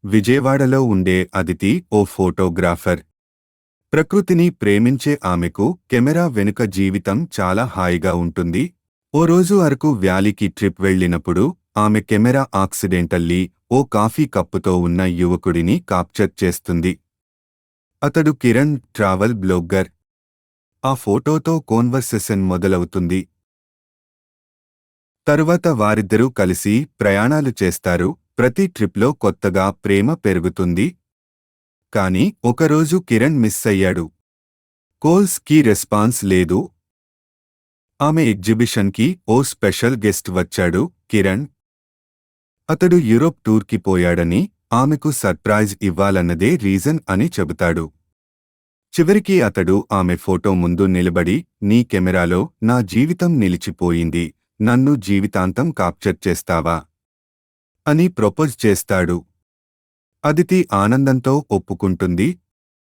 విజయవాడలో ఉండే అదితి ఓ ఫోటోగ్రాఫర్. ప్రకృతిని ప్రేమించే ఆమెకు కెమెరా వెనుక జీవితం చాలా హాయిగా ఉంటుంది. ఓ రోజు అరకు వ్యాలీకి ట్రిప్ వెళ్ళినప్పుడు ఆమె కెమెరా ఆక్సిడెంటల్లీ ఓ కాఫీ కప్పుతో ఉన్న యువకుడిని కాప్చర్ చేస్తుంది. అతడు కిరణ్, ట్రావెల్ బ్లోగర్. ఆ ఫోటోతో కోన్వర్సేషన్ మొదలవుతుంది. తరువాత వారిద్దరూ కలిసి ప్రయాణాలు చేస్తారు. ప్రతి ట్రిప్లో కొత్తగా ప్రేమ పెరుగుతుంది. కానీ ఒకరోజు కిరణ్ మిస్ అయ్యాడు. కాల్స్ కి రెస్పాన్స్ లేదు. ఆమె ఎగ్జిబిషన్కి ఓ స్పెషల్ గెస్ట్ వచ్చాడు, కిరణ్. అతడు యూరోప్ టూర్కి పోయాడని, ఆమెకు సర్ప్రైజ్ ఇవ్వాలన్నదే రీజన్ అని చెబుతాడు. చివరికి అతడు ఆమె ఫోటో ముందు నిలబడి, నీ కెమెరాలో నా జీవితం నిలిచిపోయింది, నన్ను జీవితాంతం కాప్చర్ చేస్తావా అని ప్రపోజ్ చేస్తాడు. అదితి ఆనందంతో ఒప్పుకుంటుంది.